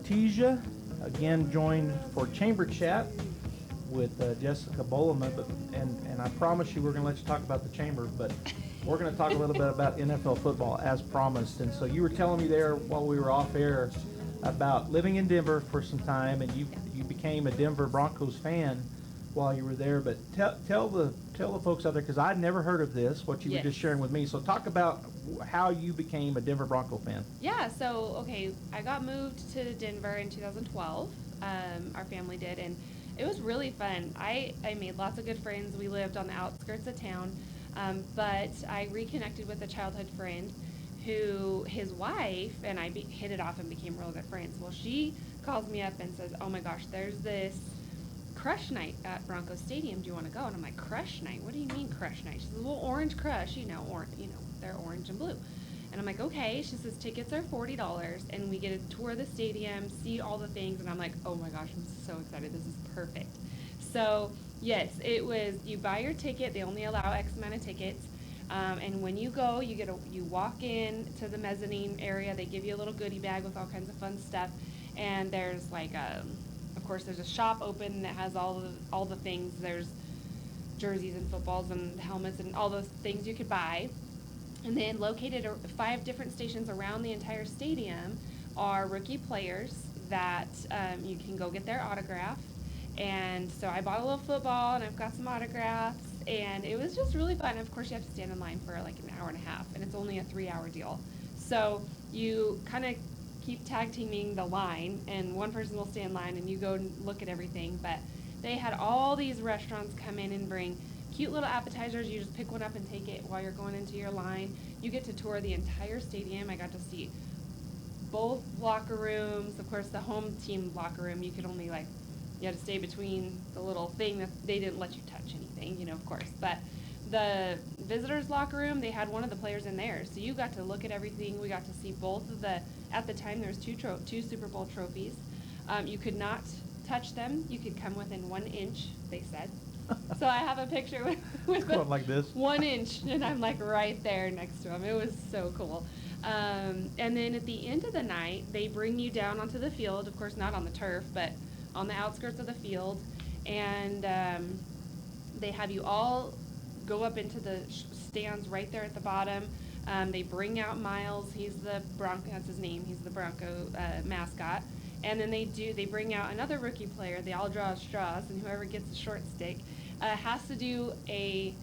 Artesia, again joined for Chamber Chat with Jessica Bollema, and I promise you we're going to let you talk about the Chamber, but we're going to talk a little bit about NFL football as promised. And so you were telling me there while we were off air about living in Denver for some time, and you became a Denver Broncos fan while you were there. But tell the folks out there, because I'd never heard of this, what you were just sharing with me. So talk about how you became a Denver Bronco fan. Yeah, so, okay, I got moved to Denver in 2012. Our family did, and it was really fun. I made lots of good friends. We lived on the outskirts of town, but I reconnected with a childhood friend who, his wife, and I hit it off and became real good friends. Well, she calls me up and says, oh my gosh, there's this crush night at Broncos Stadium. Do you want to go? And I'm like, crush night? What do you mean crush night? She says, well, Orange Crush, they're orange and blue. And I'm like, okay. She says tickets are $40, and we get to tour the stadium, see all the things, and I'm like, oh my gosh, I'm so excited. This is perfect. So yes, it was, you buy your ticket. They only allow X amount of tickets. And when you go, you walk in to the mezzanine area. They give you a little goodie bag with all kinds of fun stuff. And there's like of course, there's a shop open that has all the things. There's jerseys and footballs and helmets and all those things you could buy. And then located 5 different stations around the entire stadium are rookie players that you can go get their autograph. And so I bought a little football, and I've got some autographs, and it was just really fun. Of course, you have to stand in line for like an hour and a half, and it's only a 3-hour deal. So you kind of keep tag teaming the line, and one person will stay in line, and you go and look at everything. But they had all these restaurants come in and bring cute little appetizers. You just pick one up and take it while you're going into your line. You get to tour the entire stadium. I got to see both locker rooms. Of course, the home team locker room, you could only you had to stay between the little thing that they didn't let you touch anything, of course. But the visitors locker room, they had one of the players in there. So you got to look at everything. We got to see both of at the time there was two Super Bowl trophies. You could not touch them. You could come within 1 inch, they said. So I have a picture with Going like this. 1 inch, and I'm like right there next to him. It was so cool. And then at the end of the night, they bring you down onto the field. Of course, not on the turf, but on the outskirts of the field. And they have you all go up into the stands right there at the bottom. They bring out Miles. He's the Bronco. That's his name. He's the Bronco mascot. And then they bring out another rookie player. They all draw straws, and whoever gets the short stick has to do a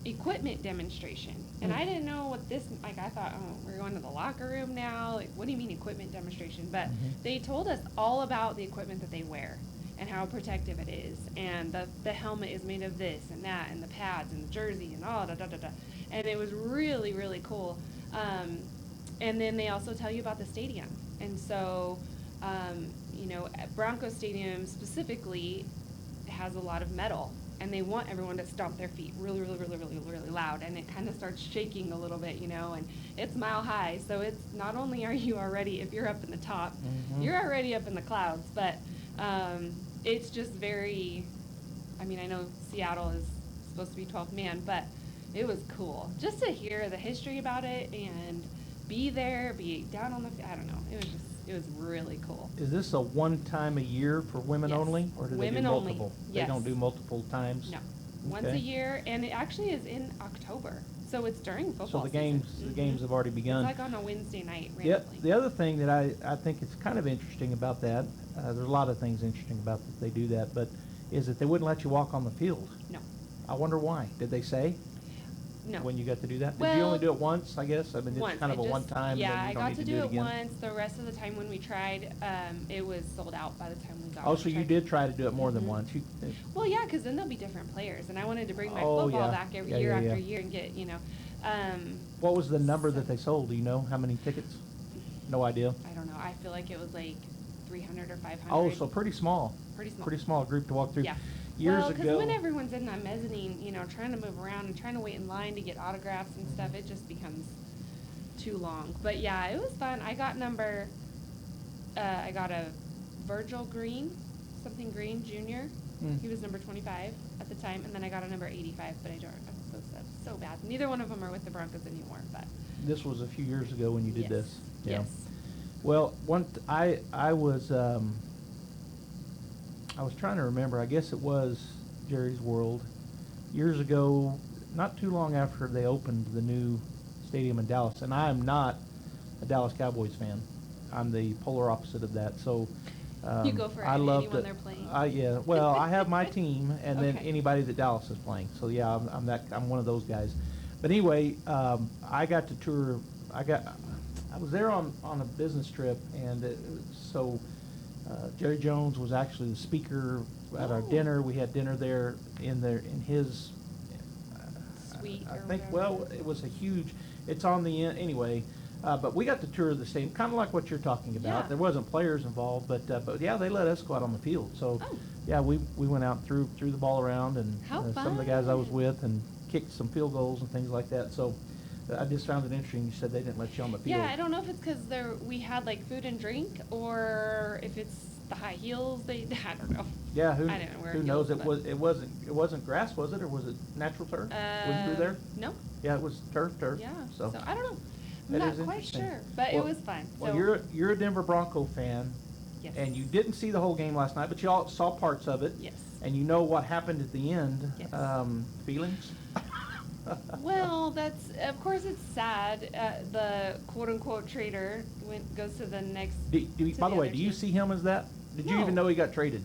equipment demonstration. And I didn't know what this, I thought, oh, we're going to the locker room now. Like, what do you mean equipment demonstration? But they told us all about the equipment that they wear and how protective it is. And the helmet is made of this and that, and the pads and the jersey and all da-da-da-da. And it was really, really cool. And then they also tell you about the stadium. And so, Bronco Stadium specifically has a lot of metal, and they want everyone to stomp their feet really, really, really, really, really loud, and it kind of starts shaking a little bit, and it's mile high. So it's not only are you already, if you're up in the top, you're already up in the clouds, but it's just very, I know Seattle is supposed to be 12th man, but it was cool just to hear the history about it and be there, be down on I don't know, it was really cool. Is this a one time a year for women only, or do they do multiple? Only. Yes. They don't do multiple times? No. Once a year, and it actually is in October, so it's during football So the games have already begun. It's like on a Wednesday night, randomly. The other thing that I think it's kind of interesting about that, there's a lot of things interesting about that they do that, but is that they wouldn't let you walk on the field. No. I wonder why. Did they say? No. When you got to do that? Well, did you only do it once, I guess? It's once. kind of a one-time. Yeah, I got to do it once. The rest of the time when we tried, it was sold out by the time we got Oh, so you did try to do it more than once? Well, yeah, because then there'll be different players, and I wanted to bring my football back every year after year and get, What was the number that they sold? Do you know how many tickets? No idea. I don't know. I feel like it was like 300 or 500. Oh, so pretty small. Pretty small group to walk through. Yeah. Years well, because ago, when everyone's in that mezzanine, trying to move around and trying to wait in line to get autographs and stuff, it just becomes too long. But yeah, it was fun. I got a Virgil Green, something Green Jr. He was number 25 at the time, and then I got a number 85, but I'm so bad. Neither one of them are with the Broncos anymore. But this was a few years ago when you did this. Yeah. Yes. Well, I was trying to remember. I guess it was Jerry's World years ago, not too long after they opened the new stadium in Dallas. And I am not a Dallas Cowboys fan. I'm the polar opposite of that. So You go for I anyone love to. they're playing. Yeah. Well, I have my team, and then Okay. anybody that Dallas is playing. So yeah, I'm one of those guys. But anyway, I got to tour. I was there on a business trip, and Jerry Jones was actually the speaker at our Oh. dinner. We had dinner there in his. Suite I or think. whatever. Well, it was a huge. It's on the end anyway. But we got to tour the stadium, kind of like what you're talking about. Yeah. There wasn't players involved, but yeah, they let us go out on the field. So Oh. yeah, we went out and threw the ball around, and How some of the guys I was fun. with, and kicked some field goals and things like that. So I just found it interesting. You said they didn't let you on the field. Yeah, I don't know if it's because we had like food and drink, or if it's the high heels. I don't know. Yeah, I didn't wear who knows? heels, It wasn't grass, was it, or was it natural turf? When you were there? No. Yeah, it was turf. Yeah. So, I don't know. I'm that not is quite interesting. sure, but Well- it was fun. Well, So you're a Denver Bronco fan, yes. and you didn't see the whole game last night, but you all saw parts of it. Yes. And you know what happened at the end. Yes. Feelings? Well, of course it's sad. The quote unquote traitor goes to the next. By the way, do you see him as that? Did you No. even know he got traded?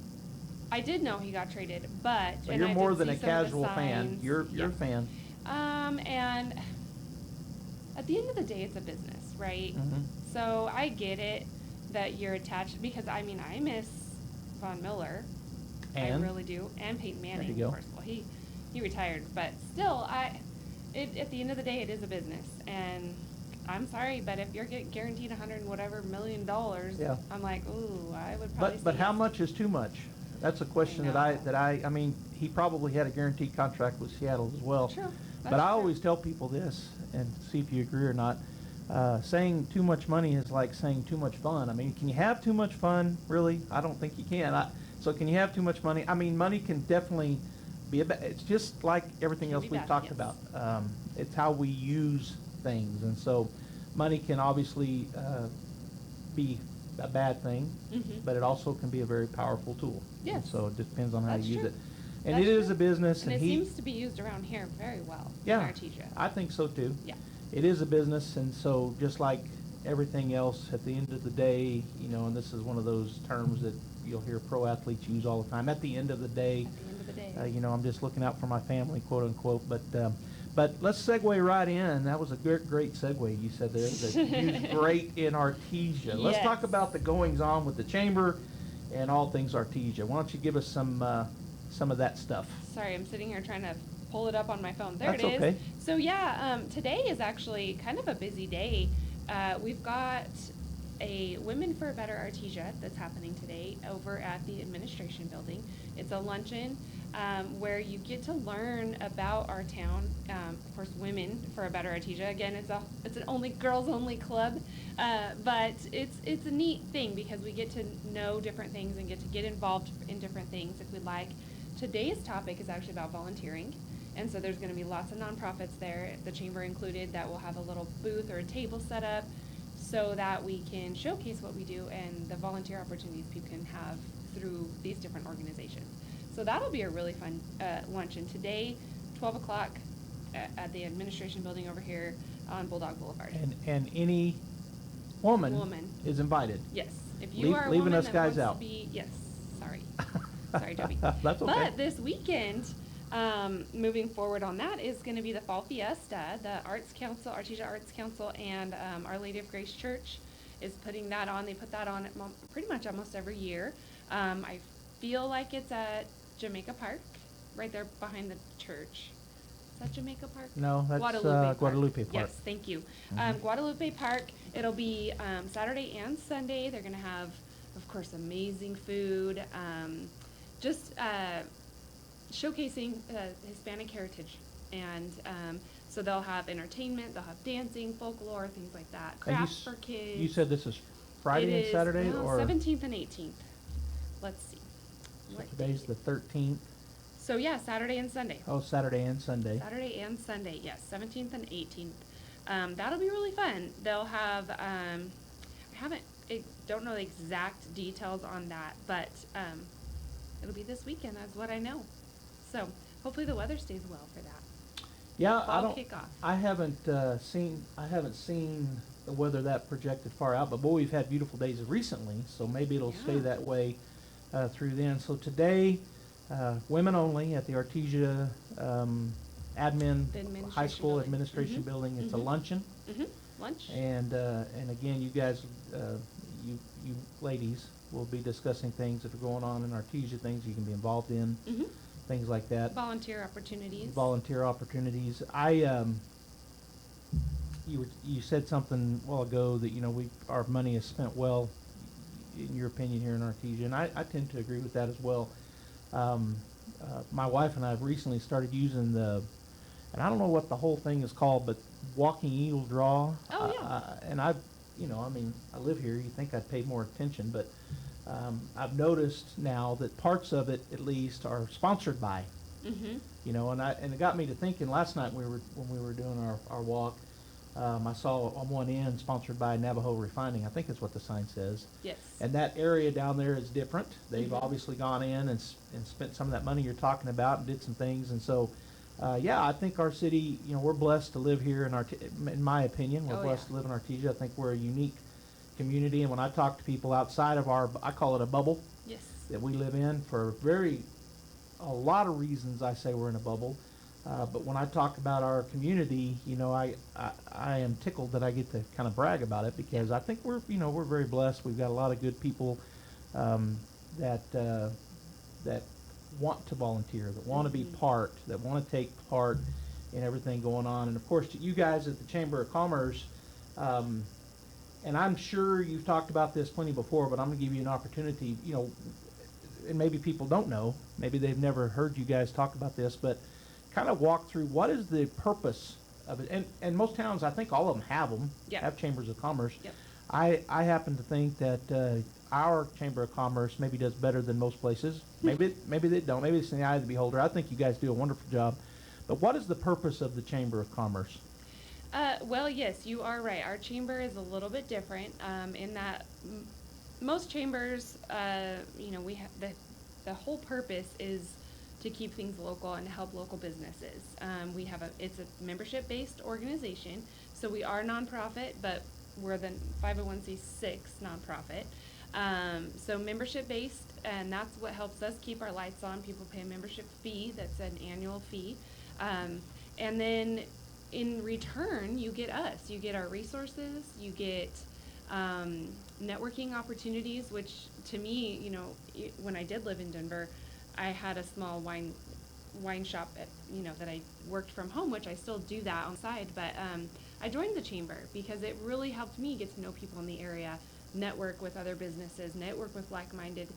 I did know he got traded, but So and you're I more did than see a some of the casual fan. signs. You're Yeah. a fan. And at the end of the day, it's a business, right? Mhm. So I get it that you're attached because I miss Von Miller. And? I really do, and Peyton Manning. you go. Of course, well he retired, but still, at the end of the day, it is a business, and I'm sorry, but if you're getting guaranteed $100 million, Yeah. I'm like, ooh, I would probably. But say how yes. much is too much? That's a question know. that I mean, he probably had a guaranteed contract with Seattle as well. True. But That's I true. always tell people this, and see if you agree or not. Saying too much money is like saying too much fun. I mean, can you have too much fun? Really? I don't think you can. So can you have too much money? I mean, money can definitely be it's just like everything Can else be we've bad, talked yes. about. It's how we use things, and so money can obviously be a bad thing, Mhm. but it also can be a very powerful tool. Yes. And so it depends on how That's you use true. it. And That's it is true. a business, And and it he. seems to be used around here very well. Yeah, In Artesia. I think so too. Yeah. It is a business, and so just like everything else, at the end of the day, and this is one of those terms that you'll hear pro athletes use all the time. At the end of the day, At the end of the day. I'm just looking out for my family, quote unquote. But let's segue right in. That was a great segue you said there. That used great in Artesia. Let's Yes. talk about the goings on with the chamber and all things Artesia. Why don't you give us some of that stuff? Sorry, I'm sitting here trying to pull it up on my phone. There That's it is. okay. So yeah, today is actually kind of a busy day. We've got a Women for a Better Artesia that's happening today over at the administration building. It's a luncheon where you get to learn about our town. Of course, Women for a Better Artesia. Again, it's an girls only club, but it's a neat thing because we get to know different things and get involved in different things if we like. Today's topic is actually about volunteering. And so there's going to be lots of nonprofits there, the chamber included, that will have a little booth or a table set up so that we can showcase what we do and the volunteer opportunities people can have through these different organizations. So that'll be a really fun luncheon today, 12 o'clock at the administration building over here on Bulldog Boulevard. And any woman is invited. Yes. If you are a leaving woman us that wants wants out. to be, yes, sorry. Sorry, Debbie. That's okay. But this weekend, moving forward on that, is going to be the Fall Fiesta. The Arts Council, Artesia Arts Council, and Our Lady of Grace Church is putting that on. They put that on pretty much almost every year. I feel like it's at Jamaica Park, right there behind the church. Is that Jamaica Park? No, that's Guadalupe Guadalupe Park. Yes, thank you. Guadalupe Park. It'll be Saturday and Sunday. They're going to have, of course, amazing food. Just showcasing Hispanic heritage. And so they'll have entertainment, they'll have dancing, folklore, things like that. And Crafts for kids. You said this is Friday It and Saturday, is, or 17th and 18th. Let's see. so What today's day? the 13th. So yeah, Saturday and Sunday. Oh, Saturday and Sunday. Saturday and Sunday, yes, 17th and 18th. That'll be really fun. They'll have, don't know the exact details on that, but it'll be this weekend. That's what I know. So hopefully the weather stays well for that. Yeah, I Fall don't. kickoff. I haven't seen the weather that projected far out, but boy, we've had beautiful days recently, so maybe it'll stay Yeah. that way through then. So today, women only at the Artesia The High School building. Administration Building. It's a luncheon, Lunch. and again, you guys, you ladies will be discussing things that are going on in Artesia, things you can be involved in, things like that. Volunteer opportunities. Volunteer opportunities. You said something a while ago that our money is spent well, in your opinion, here in Artesia, and I tend to agree with that as well. My wife and I have recently started using and I don't know what the whole thing is called, but walking eagle draw. Oh, yeah. And I live here. You think I'd pay more attention, but I've noticed now that parts of it, at least, are sponsored by. And it got me to thinking. Last night when we were doing our walk, I saw on one end sponsored by Navajo Refining. I think that's what the sign says. Yes. And that area down there is different. They've obviously gone in and spent some of that money you're talking about and did some things. And so, I think our city, we're blessed to live here in my opinion, we're blessed to live in Artesia. I think we're a unique community. And when I talk to people outside of I call it a bubble. Yes. That we live in for a lot of reasons. I say we're in a bubble. But when I talk about our community, I am tickled that I get to kind of brag about it, because I think we're very blessed. We've got a lot of good people that want to volunteer, that want to be part, that want to take part in everything going on. And of course, to you guys at the Chamber of Commerce, and I'm sure you've talked about this plenty before, but I'm going to give you an opportunity. And maybe people don't know, maybe they've never heard you guys talk about this, but kind of walk through what is the purpose of it. And most towns, I think all of them have chambers of commerce. Yep. I happen to think that our Chamber of Commerce maybe does better than most places. Maybe they don't. Maybe it's in the eye of the beholder. I think you guys do a wonderful job. But what is the purpose of the Chamber of Commerce? Well, yes, you are right. Our chamber is a little bit different in that most chambers, we have the whole purpose is to keep things local and help local businesses. It's a membership-based organization, so we are nonprofit, but we're the 501c6 nonprofit. So membership-based, and that's what helps us keep our lights on. People pay a membership fee. That's an annual fee. And then in return, you get us. You get our resources. You get networking opportunities, which to me, when I did live in Denver, I had a small wine shop that I worked from home, which I still do that on the side. But I joined the chamber because it really helped me get to know people in the area, network with other businesses, network with like-minded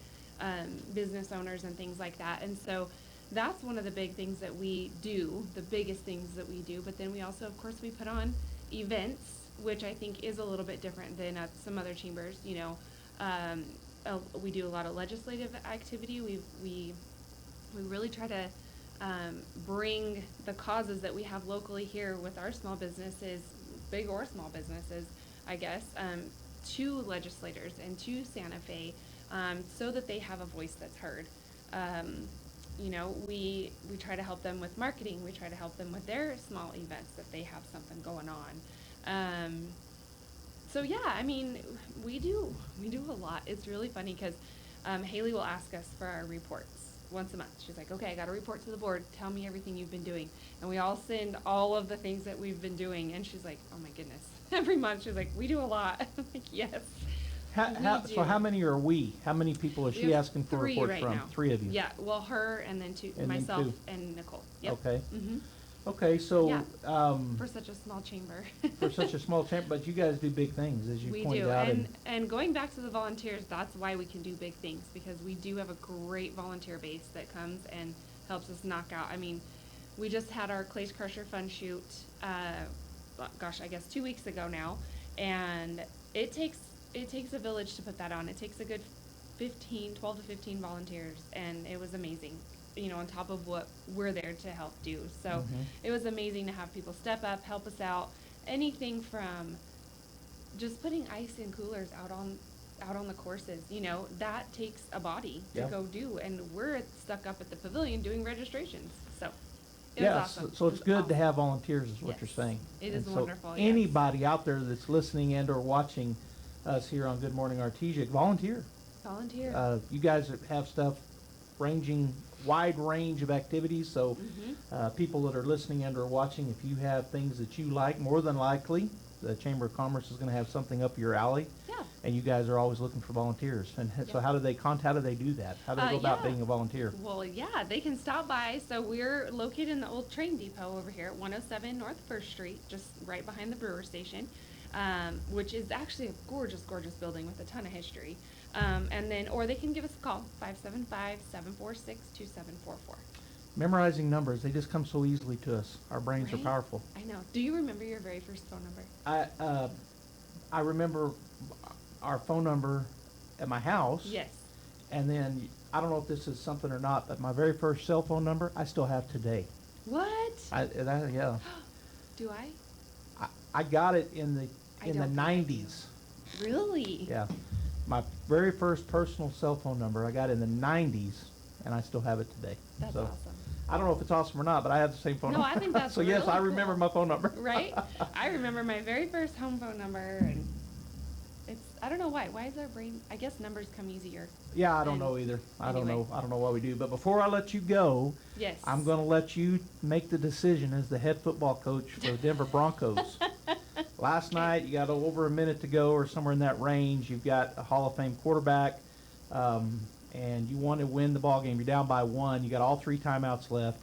business owners and things like that. And so that's one of the big things that we do, the biggest things that we do. But then we also, of course, we put on events, which I think is a little bit different than at some other chambers. We do a lot of legislative activity. We really try to bring the causes that we have locally here with our small businesses, big or small businesses, I guess, to legislators and to Santa Fe, so that they have a voice that's heard. We try to help them with marketing. We try to help them with their small events that they have something going on. So yeah, I mean, we do a lot. It's really funny because Haley will ask us for our reports once a month. She's like, okay, I got a report to the board. Tell me everything you've been doing. And we all send all of the things that we've been doing. And she's like, oh my goodness. Every month she's like, we do a lot. I'm like, yes. So how many are we? How many people is she asking for three reports right from? now. 3 of you. Yeah, well, her and then myself and Nicole. Yep. Okay. Mm-hmm. Okay, so Yeah. For such a small chamber. for such a small chamber, but you guys do big things, as you pointed out. And going back to the volunteers, that's why we can do big things, because we do have a great volunteer base that comes and helps us knock out. I mean, we just had our Clay Crusher Fun Shoot, I guess 2 weeks ago now, and it takes a village to put that on. It takes a good 12 to 15 volunteers, and it was amazing. On top of what we're there to help do. So it was amazing to have people step up, help us out. Anything from just putting ice in coolers out on out on the courses, that takes a body to Yeah. go do, and we're stuck up at the pavilion doing registrations. So it was Yeah, awesome. so It it's was good to awesome. have volunteers is what Yes. you're saying. It And is so wonderful, yes. anybody out there that's listening and or watching us here on Good Morning Artesia, volunteer. Volunteer. You guys have stuff ranging, wide range of activities, so people that are listening and or watching, if you have things that you like, more than likely, the Chamber of Commerce is gonna have something up your alley. Yeah. And you guys are always looking for volunteers. And so Yeah. how do they do that? How do they go about Yeah. being a volunteer? Well, yeah, they can stop by. So we're located in the old train depot over here at 107 North First Street, just right behind the brewer station, which is actually a gorgeous, gorgeous building with a ton of history. Or they can give us a call, 575-746-2744. Memorizing numbers, they just come so easily to us. Our brains are Right? powerful. I know. Do you remember your very first phone number? I remember our phone number at my house. Yes. And then, I don't know if this is something or not, but my very first cell phone number, I still have today. What? Yeah. Do I? I got it in the I don't think I do. 90s. Really? Yeah. My very first personal cell phone number, I got in the 90s, and I still have it today. That's So, awesome. I don't know if it's awesome or not, but I have the same phone No, number. I think that's So yes, really I remember cool. my phone number. Right? I remember my very first home phone number, and I don't know why. Why is our brain, I guess numbers come easier. Yeah, I don't And know either. I don't anyway. know what we do. But before I let you go, Yes. I'm going to let you make the decision as the head football coach for the Denver Broncos. Last night, you got over a minute to go or somewhere in that range. You've got a Hall of Fame quarterback, and you want to win the ball game. You're down by 1. You got all 3 timeouts left.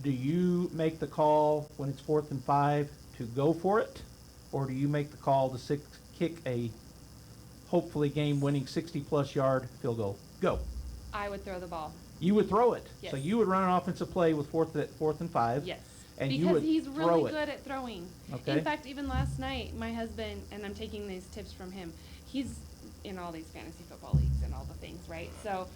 Do you make the call when it's 4th and 5 to go for it, or do you make the call to kick a hopefully game-winning 60-plus yard field goal? Go. I would throw the ball. You would throw it. Yes. So you would run an offensive play with fourth and 5. Yes. And you because would he's throw really it. good at throwing. Okay. In fact, even last night, my husband, and I'm taking these tips from him, he's in all these fantasy football leagues and all the things, right? So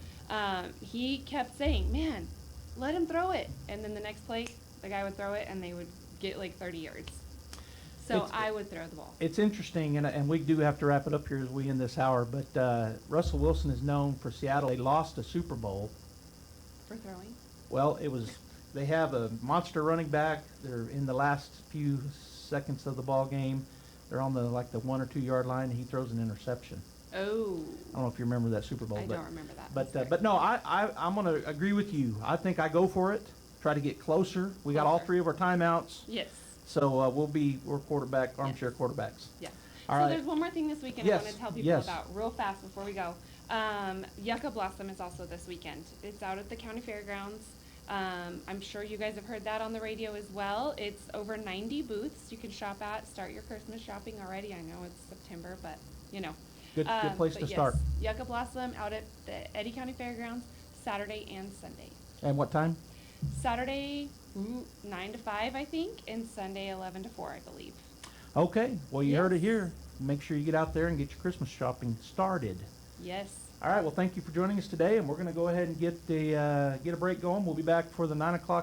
he kept saying, man, let him throw it. And then the next play, the guy would throw it, and they would get like 30 yards. So I would throw the ball. It's interesting, and we do have to wrap it up here as we end this hour, but Russell Wilson is known for Seattle. They lost a Super Bowl. For throwing? Well, they have a monster running back. They're in the last few seconds of the ball game. They're on the 1 or 2 yard line, and he throws an interception. Oh. I don't know if you remember that Super Bowl. I don't remember that. But no, I'm going to agree with you. I think I go for it. Try to get closer. We got all Closer. 3 of our timeouts. Yes. So we're armchair quarterbacks. Yeah. All So right. there's one more thing this weekend Yes, I want to tell people yes. about real fast before we go. Yucca Blossom is also this weekend. It's out at the county fairgrounds. I'm sure you guys have heard that on the radio as well. It's over 90 booths you can shop at. Start your Christmas shopping already. I know it's September, but Good place but to yes, start. Yucca Blossom out at the Eddy County Fairgrounds, Saturday and Sunday. And what time? Saturday, 9 to 5, I think, and Sunday, 11 to 4, I believe. Okay. Well, you heard it Yes. here. Make sure you get out there and get your Christmas shopping started. Yes. All right. Well, thank you for joining us today, and we're going to go ahead and get a break going. We'll be back for the 9 o'clock